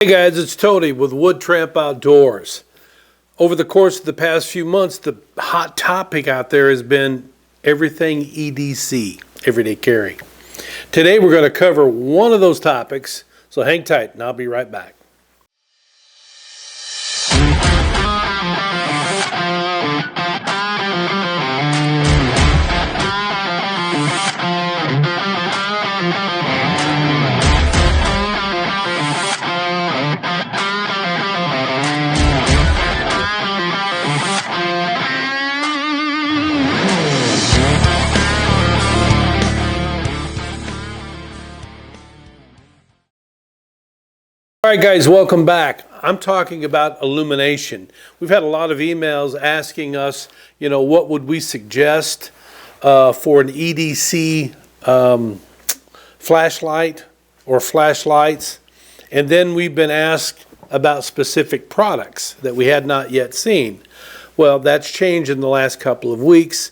Hey guys, it's Tony with Wood Tramp Outdoors. Over the course of the past few months, the hot topic out there has been everything EDC, everyday carry. Today we're going to cover one of those topics, so hang tight and I'll be right back. All right, guys, welcome back. I'm talking about illumination. We've had a lot of emails asking us, what would we suggest for an EDC flashlight or flashlights? And then we've been asked about specific products that we had not yet seen. Well, that's changed in the last couple of weeks.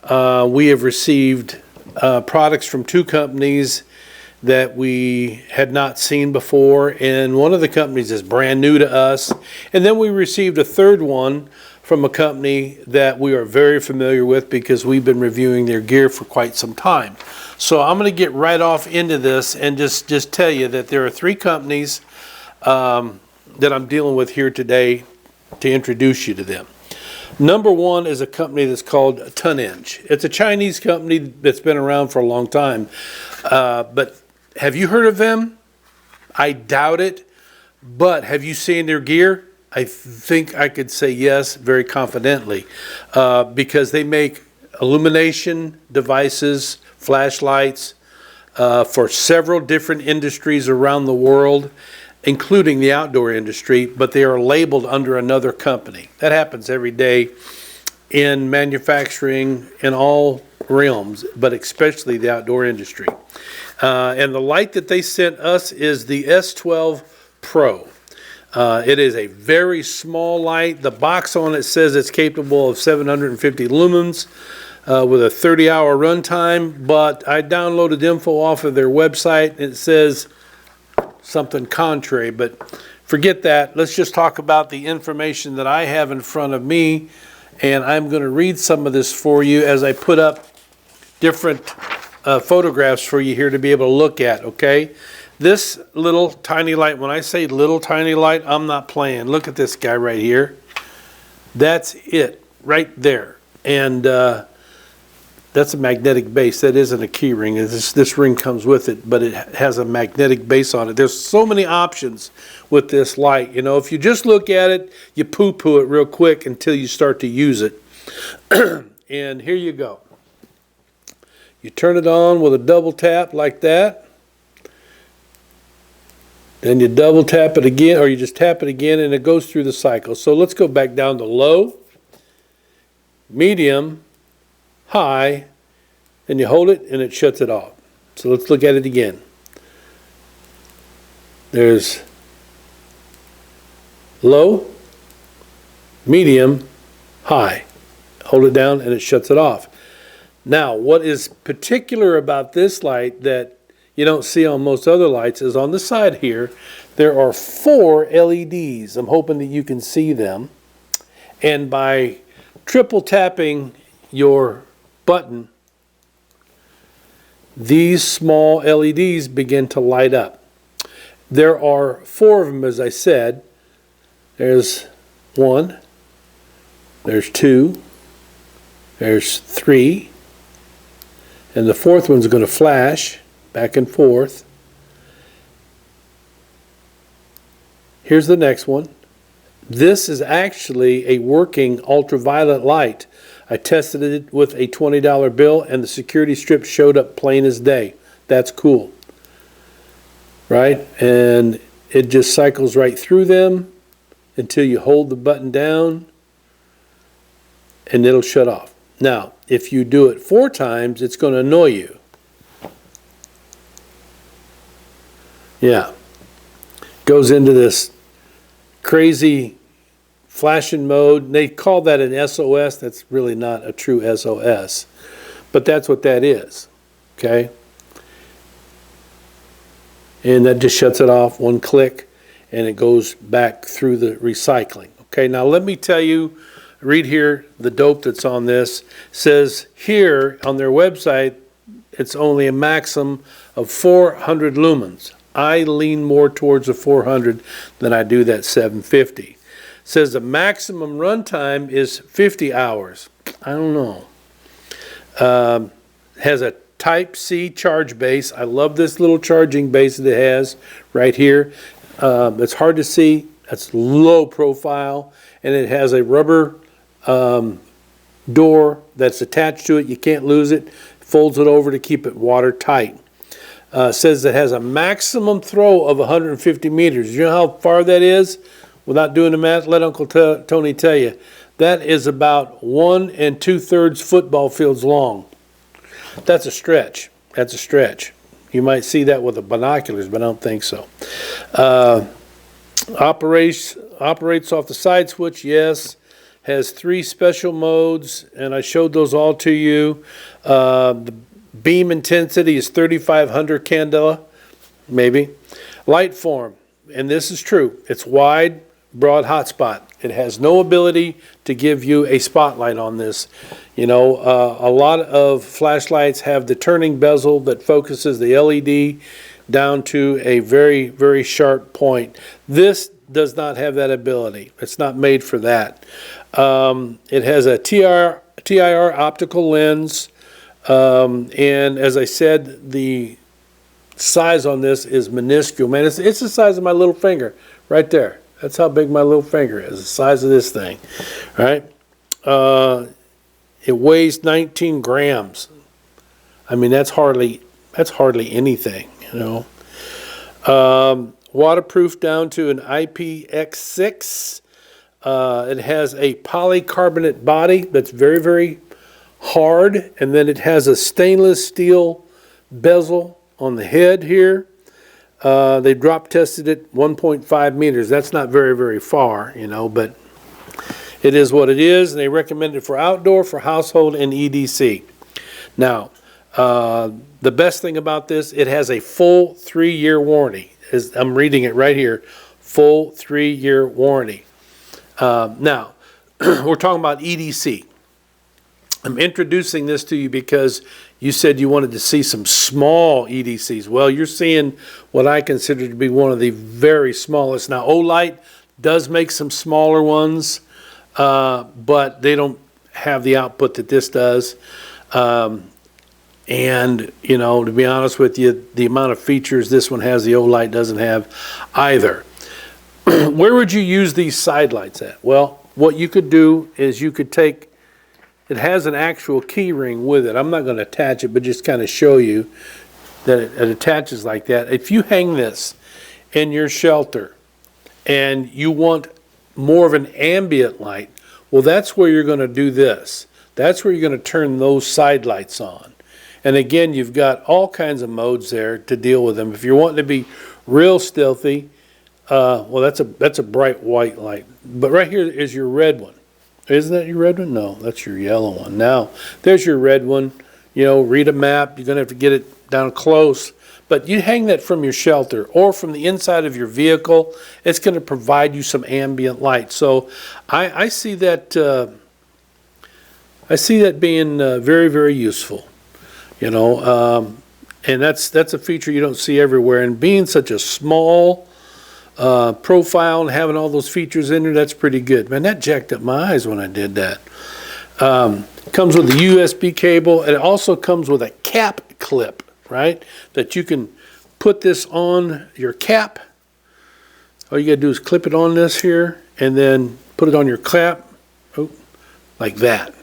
We have received products from two companies that we had not seen before, and one of the companies is brand new to us. And then we received a third one from a company that we are very familiar with because we've been reviewing their gear for quite some time. So I'm going to get right off into this and just tell you that there are three companies that I'm dealing with here today to introduce you to them. Number one is a company that's called Tonnage. It's a Chinese company that's been around for a long time, but have you heard of them? I doubt it. But have you seen their gear? I think I could say yes, very confidently, because they make illumination devices, flashlights, for several different industries around the world, including the outdoor industry, but they are labeled under another company. That happens every day in manufacturing in all realms, but especially the outdoor industry. And the light that they sent us is the S12 Pro. It is a very small light. The box on it says it's capable of 750 lumens with a 30-hour runtime, but I downloaded info off of their website and it says something contrary, but forget that. Let's just talk about the information that I have in front of me, and I'm going to read some of this for you as I put up different photographs for you here to be able to look at, okay? This little tiny light, when I say little tiny light, I'm not playing. Look at this guy right here. That's it, right there. And that's a magnetic base. That isn't a key ring. This ring comes with it, but it has a magnetic base on it. There's so many options with this light. If you just look at it, you poo-poo it real quick until you start to use it. And here you go. You turn it on with a double tap like that. Then you double tap it again, or you just tap it again, and it goes through the cycle. So let's go back down to low, medium, high, and you hold it and it shuts it off. So let's look at it again. There's low, medium, high. Hold it down and it shuts it off. Now, what is particular about this light that you don't see on most other lights is on the side here, there are 4 LEDs. I'm hoping that you can see them. And by triple tapping your button, these small LEDs begin to light up. There are 4 of them, as I said. There's 1, there's 2, there's 3, and the 4th one's going to flash back and forth. Here's the next one. This is actually a working ultraviolet light. I tested it with a $20 bill and the security strip showed up plain as day. That's cool. Right? And it just cycles right through them until you hold the button down and it'll shut off. Now, if you do it 4 times, it's going to annoy you. Yeah. Goes into this crazy flashing mode. They call that an SOS. That's really not a true SOS. But that's what that is. Okay? and that just shuts it off, one click, and it goes back through the recycling. Okay, now let me tell you, read here the dope that's on this. It says here on their website it's only a maximum of 400 lumens. I lean more towards the 400 than I do that 750. It says the maximum runtime is 50 hours. I don't know. Has a Type-C charge base. I love this little charging base that it has right here. It's hard to see. It's low profile, and it has a rubber door that's attached to it. You can't lose it. Folds it over to keep it watertight. Says it has a maximum throw of 150 meters. You know how far that is? Without doing the math, let Uncle Tony tell you. That is about 1 2/3 football fields long. That's a stretch. That's a stretch. You might see that with the binoculars, but I don't think so. Operates off the side switch, yes. Has 3 special modes, and I showed those all to you. The beam intensity is 3,500 candela, maybe. Light form, and this is true. It's wide, broad hotspot. It has no ability to give you a spotlight on this. You know, a lot of flashlights have the turning bezel that focuses the LED down to a very, very sharp point. This does not have that ability. It's not made for that. It has a TIR optical lens, and as I said, the size on this is minuscule. Man, it's the size of my little finger right there. That's how big my little finger is, the size of this thing, right? It weighs 19 grams. I mean, that's hardly anything, you know. Waterproof down to an IPX6. It has a polycarbonate body that's very, very hard, and then it has a stainless steel bezel on the head here. They drop tested it 1.5 meters. That's not very, very far, you know, but it is what it is, and they recommend it for outdoor, for household, and EDC. Now, the best thing about this, it has a full 3-year warranty. I'm reading it right here, full 3-year warranty. Now, we're talking about EDC. I'm introducing this to you because you said you wanted to see some small EDCs. Well, you're seeing what I consider to be one of the very smallest. Now, Olight does make some smaller ones, but they don't have the output that this does. And, you know, to be honest with you, the amount of features this one has, the Olight doesn't have either. Where would you use these side lights at? Well, what you could do is you could take, it has an actual key ring with it. I'm not going to attach it, but just kind of show you that it attaches like that. If you hang this in your shelter and you want more of an ambient light, well, that's where you're going to do this. That's where you're going to turn those side lights on. And again, you've got all kinds of modes there to deal with them. If you're wanting to be real stealthy, well, that's a bright white light. But right here is your red one. Isn't that your red one? No, that's your yellow one. Now, there's your red one. You know, read a map. You're going to have to get it down close. But you hang that from your shelter or from the inside of your vehicle. It's going to provide you some ambient light. So I see that being very, very useful. You know, and that's a feature you don't see everywhere. And being such a small profile and having all those features in there, that's pretty good. Man, that jacked up my eyes when I did that. Comes with a USB cable, and it also comes with a cap clip, right? That you can put this on your cap. All you gotta do is clip it on this here, and then put it on your cap, like that.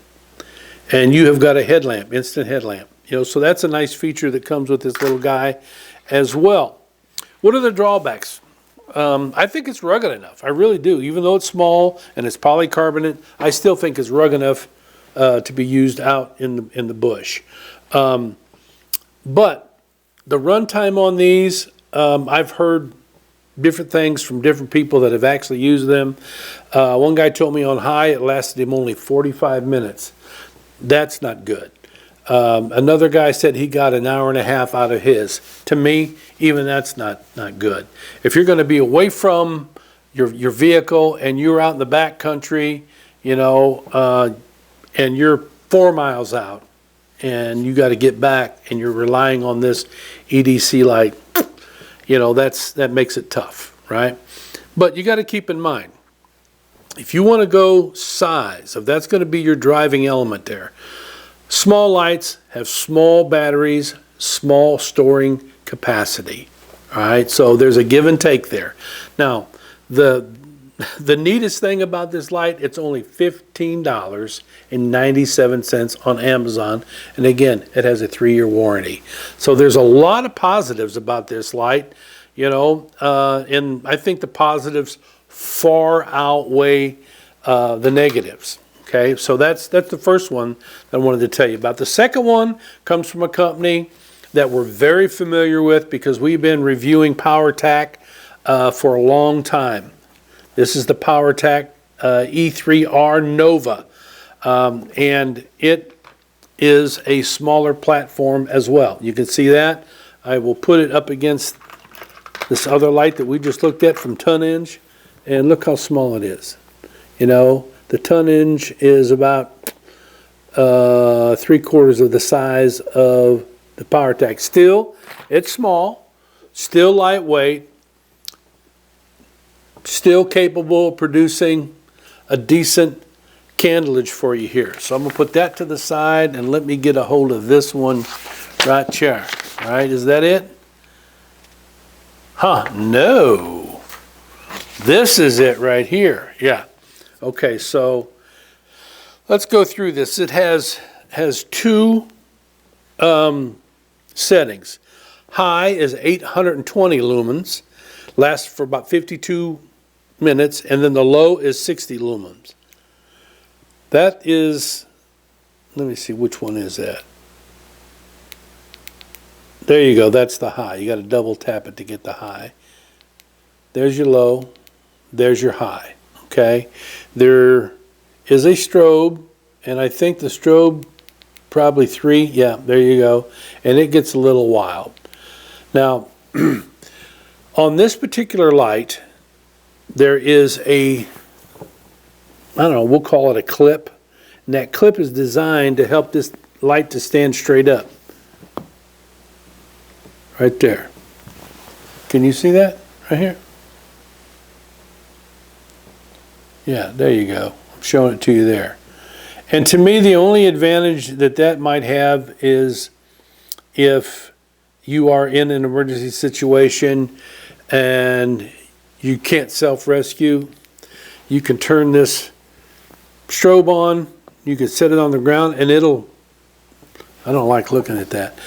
And you have got a headlamp, instant headlamp. You know, so that's a nice feature that comes with this little guy as well. What are the drawbacks? I think it's rugged enough. I really do. Even though it's small and it's polycarbonate, I still think it's rugged enough to be used out in the bush. But the runtime on these, I've heard different things from different people that have actually used them. One guy told me on high it lasted him only 45 minutes. That's not good. Another guy said he got an hour and a half out of his. To me, even that's not good. If you're going to be away from your vehicle and you're out in the back country, and you're 4 miles out and you got to get back and you're relying on this EDC light, that makes it tough, right? But you got to keep in mind, if you want to go size, if that's going to be your driving element there, small lights have small batteries, small storing capacity. All right, so there's a give and take there. Now, the neatest thing about this light, it's only $15.97 on Amazon, and again, it has a 3-year warranty. So there's a lot of positives about this light, and I think the positives far outweigh the negatives. Okay, so that's the first one that I wanted to tell you about. The second one comes from a company that we're very familiar with because we've been reviewing PowerTac for a long time. This is the PowerTac E3R Nova, and it is a smaller platform as well. You can see that. I will put it up against this other light that we just looked at from Tonnage, and look how small it is. The tonnage is about 3/4 of the size of the PowerTac. Still, it's small, still lightweight, still capable of producing a decent candleage for you here. So I'm going to put that to the side and let me get a hold of this one right here. All right, is that it? No. This is it right here. Yeah. Okay, so let's go through this. It has two settings. High is 820 lumens, lasts for about 52 minutes, and then the low is 60 lumens. That is, let me see, which one is that? There you go, that's the high. You got to double tap it to get the high. There's your low, there's your high. Okay, there is a strobe, and I think the strobe probably 3. Yeah, there you go, and it gets a little wild. Now, on this particular light, there is a, I don't know, we'll call it a clip, and that clip is designed to help this light to stand straight up. Right there. Can you see that right here? Yeah, there you go. I'm showing it to you there. And to me, the only advantage that might have is if you are in an emergency situation and you can't self-rescue, you can turn this strobe on, you can set it on the ground, and it'll, I don't like looking at that,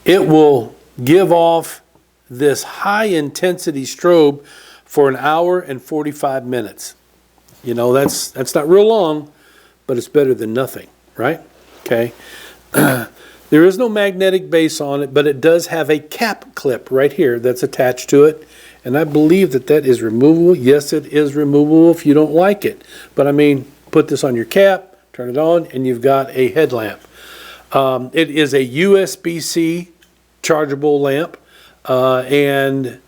it will give off this high-intensity strobe for an hour and 45 minutes. That's not real long, but it's better than nothing, right? Okay. There is no magnetic base on it, but it does have a cap clip right here that's attached to it, and I believe that is removable. Yes, it is removable if you don't like it, but I mean, put this on your cap, turn it on, and you've got a headlamp. It is a USB-C chargeable lamp, and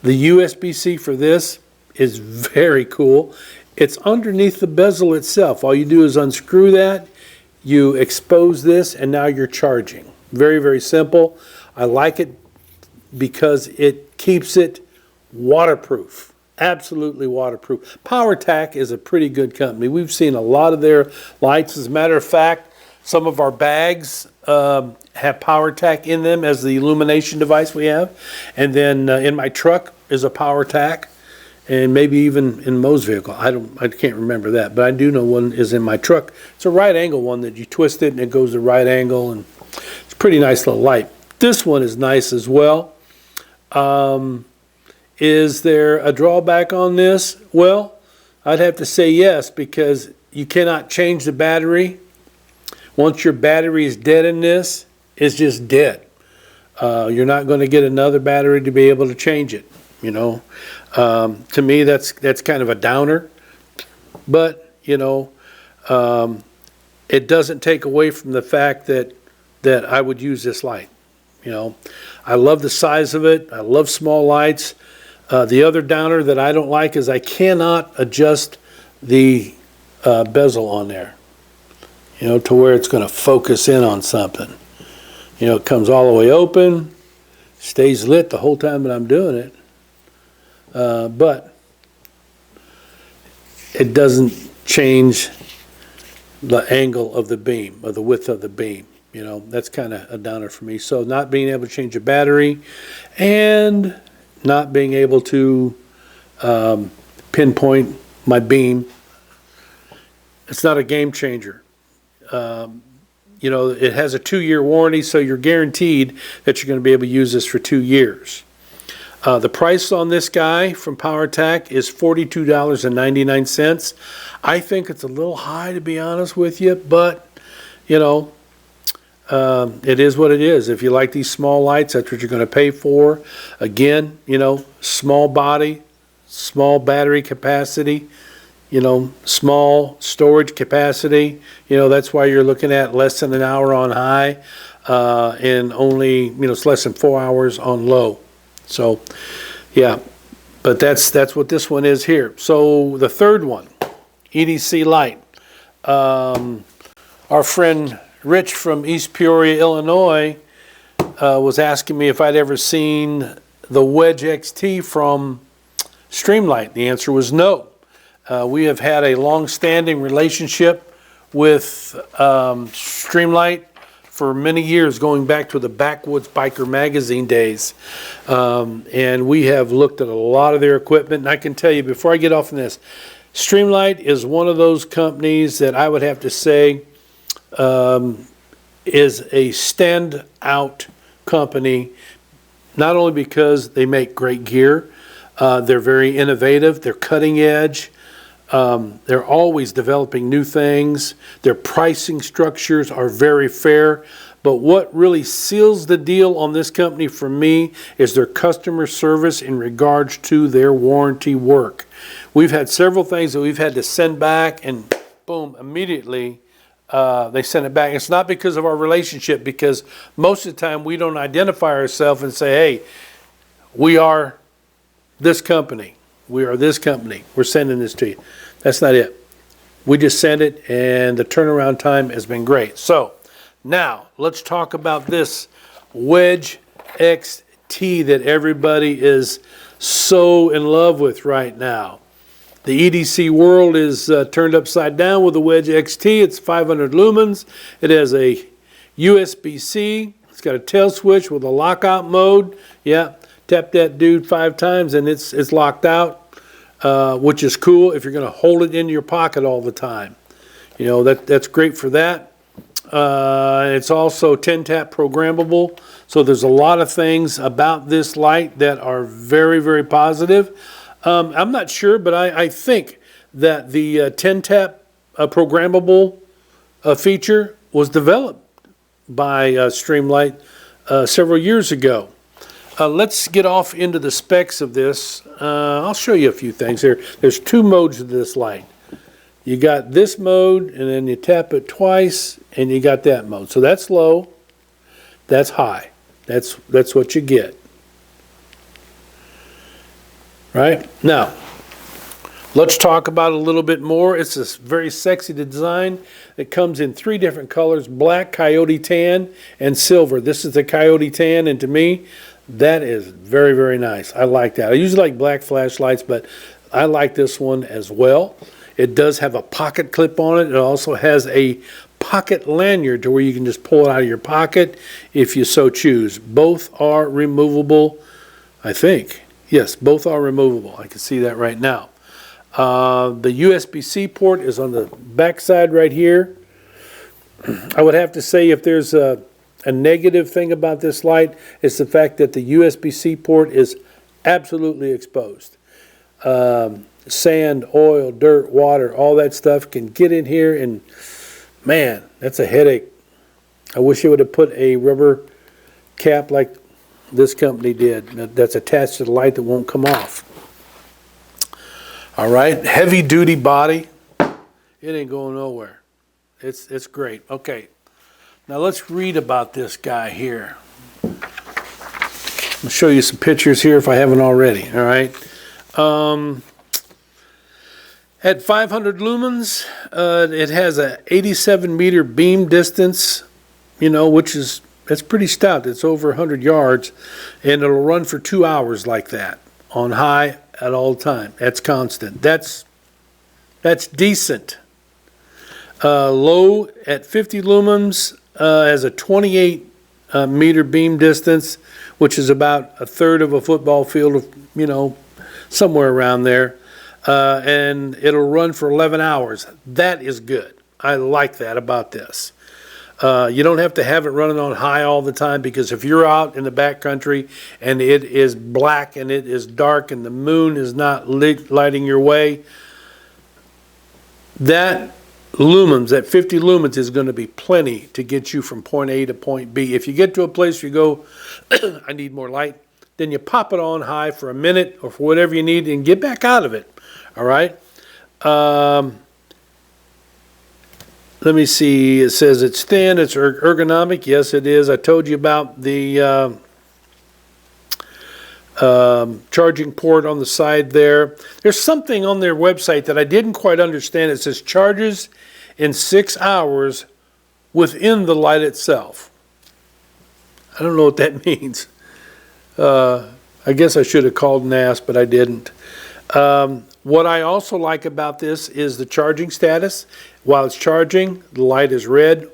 the USB-C for this is very cool. It's underneath the bezel itself. All you do is unscrew that, you expose this, and now you're charging. Very, very simple. I like it because it keeps it waterproof. Absolutely waterproof. PowerTac is a pretty good company. We've seen a lot of their lights. As a matter of fact, some of our bags have PowerTac in them as the illumination device we have. And then in my truck is a PowerTac, and maybe even in Mo's vehicle. I can't remember that, but I do know one is in my truck. It's a right angle one that you twist it and it goes to right angle, and it's a pretty nice little light. This one is nice as well. Is there a drawback on this? Well, I'd have to say yes, because you cannot change the battery. Once your battery is dead in this, it's just dead. You're not going to get another battery to be able to change it. To me, that's kind of a downer. But it doesn't take away from the fact that I would use this light. You know, I love the size of it. I love small lights. The other downer that I don't like is I cannot adjust the bezel on there, you know, to where it's going to focus in on something. You know, it comes all the way open, stays lit the whole time that I'm doing it, but it doesn't change the angle of the beam, or the width of the beam. You know, that's kind of a downer for me. So not being able to change a battery and not being able to pinpoint my beam, it's not a game changer. You know, it has a 2-year warranty, so you're guaranteed that you're going to be able to use this for 2 years. The price on this guy from PowerTac is $42.99. I think it's a little high, to be honest with you, but, you know, it is what it is. If you like these small lights, that's what you're going to pay for. Again, you know, small body, small battery capacity, you know, small storage capacity. You know, that's why you're looking at less than an hour on high, and only, you know, it's less than 4 hours on low. So, yeah, but that's what this one is here. So the third one, EDC light. Our friend Rich from East Peoria, Illinois, was asking me if I'd ever seen the Wedge XT from Streamlight. The answer was no. We have had a long-standing relationship with Streamlight for many years, going back to the Backwoods Biker magazine days. And we have looked at a lot of their equipment. And I can tell you, before I get off on this, Streamlight is one of those companies that I would have to say is a standout company, not only because they make great gear, they're very innovative, they're cutting edge, they're always developing new things, their pricing structures are very fair, but what really seals the deal on this company for me is their customer service in regards to their warranty work. We've had several things that we've had to send back, and boom, immediately they send it back. It's not because of our relationship, because most of the time we don't identify ourselves and say, hey, we are this company. We are this company. We're sending this to you. That's not it. We just send it, and the turnaround time has been great. So now let's talk about this Wedge XT that everybody is so in love with right now. The EDC world is turned upside down with the Wedge XT. It's 500 lumens. It has a USB-C. It's got a tail switch with a lockout mode. Yeah, tap that dude 5 times and it's locked out, which is cool if you're going to hold it in your pocket all the time. You know, that's great for that. It's also 10-tap programmable. So there's a lot of things about this light that are very, very positive. I'm not sure, but I think that the 10-tap programmable feature was developed by Streamlight several years ago. Let's get off into the specs of this. I'll show you a few things here. There's 2 modes of this light. You got this mode, and then you tap it twice, and you got that mode. So that's low, that's high. That's what you get. Right? Now, let's talk about it a little bit more. It's a very sexy design. It comes in 3 different colors: black, coyote tan, and silver. This is the coyote tan, and to me, that is very, very nice. I like that. I usually like black flashlights, but I like this one as well. It does have a pocket clip on it. It also has a pocket lanyard to where you can just pull it out of your pocket if you so choose. Both are removable, I think. Yes, both are removable. I can see that right now. The USB-C port is on the back side right here. I would have to say, if there's a negative thing about this light, it's the fact that the USB-C port is absolutely exposed. Sand, oil, dirt, water, all that stuff can get in here, and man, that's a headache. I wish it would have put a rubber cap like this company did that's attached to the light that won't come off. All right, heavy duty body. It ain't going nowhere. It's great. Okay. Now let's read about this guy here. I'll show you some pictures here if I haven't already. All right. At 500 lumens, it has a 87 meter beam distance, that's pretty stout. It's over 100 yards, and it'll run for 2 hours like that on high at all time. That's constant. That's decent. Low at 50 lumens has a 28 meter beam distance, which is about a third of a football field, somewhere around there. And it'll run for 11 hours. That is good. I like that about this. You don't have to have it running on high all the time, because if you're out in the backcountry and it is black and it is dark and the moon is not lighting your way, that 50 lumens is going to be plenty to get you from point A to point B. If you get to a place where you go, I need more light, then you pop it on high for a minute or for whatever you need and get back out of it. All right. Let me see. It says it's thin. It's ergonomic. Yes, it is. I told you about the charging port on the side there. There's something on their website that I didn't quite understand. It says charges in 6 hours within the light itself. I don't know what that means. I guess I should have called and asked, but I didn't. What I also like about this is the charging status. While it's charging, the light is red.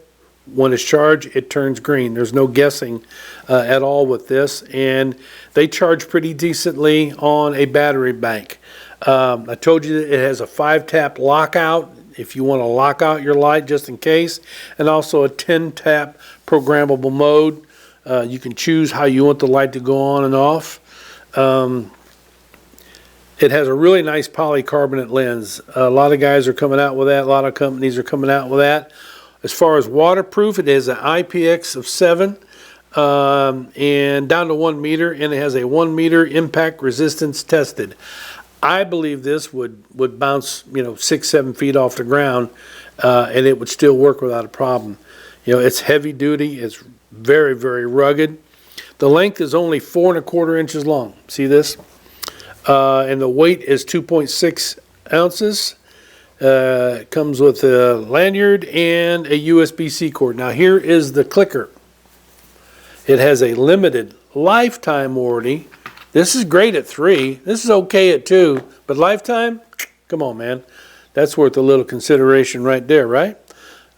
When it's charged, it turns green. There's no guessing at all with this. And they charge pretty decently on a battery bank. I told you that it has a 5-tap lockout if you want to lock out your light just in case, and also a 10-tap programmable mode. You can choose how you want the light to go on and off. It has a really nice polycarbonate lens. A lot of guys are coming out with that. A lot of companies are coming out with that. As far as waterproof, it has an IPX of 7 and down to 1 meter, and it has a 1 meter impact resistance tested. I believe this would bounce 6-7 feet off the ground, and it would still work without a problem. It's heavy duty. It's very, very rugged. The length is only 4¼ inches long. See this? And the weight is 2.6 ounces. It comes with a lanyard and a USB-C cord. Now here is the clicker. It has a limited lifetime warranty. This is great at 3. This is okay at 2. But lifetime? Come on, man. That's worth a little consideration right there, right?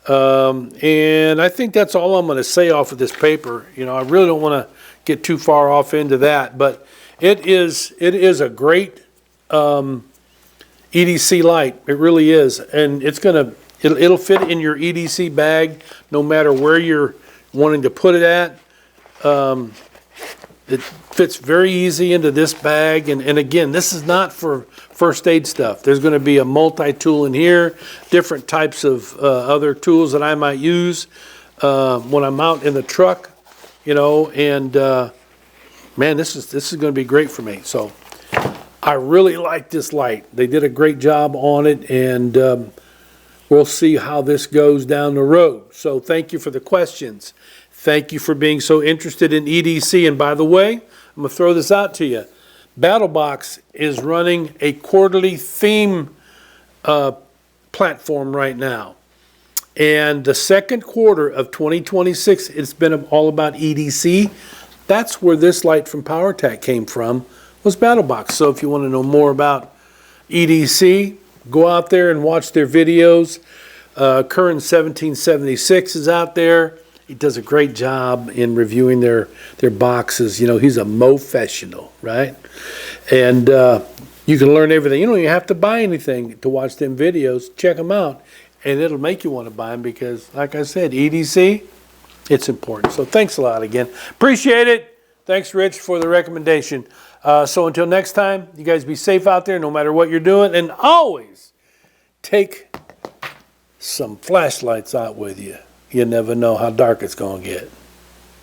And I think that's all I'm going to say off of this paper. I really don't want to get too far off into that, but it is a great EDC light. It really is, and it'll fit in your EDC bag no matter where you're wanting to put it at. It fits very easy into this bag, and again, this is not for first aid stuff. There's going to be a multi-tool in here, different types of other tools that I might use when I'm out in the truck, and man, this is going to be great for me. So I really like this light. They did a great job on it, and we'll see how this goes down the road. So thank you for the questions. Thank you for being so interested in EDC. And by the way, I'm going to throw this out to you. BattleBox is running a quarterly theme platform right now. And the second quarter of 2026, it's been all about EDC. That's where this light from PowerTac came from, was BattleBox. So if you want to know more about EDC, go out there and watch their videos. Curran 1776 is out there. He does a great job in reviewing their boxes. He's a professional, right? And you can learn everything. You don't even have to buy anything to watch them videos. Check them out, and it'll make you want to buy them because, like I said, EDC, it's important. So thanks a lot again. Appreciate it. Thanks, Rich, for the recommendation. So until next time, you guys be safe out there no matter what you're doing. And always take some flashlights out with you. You never know how dark it's going to get.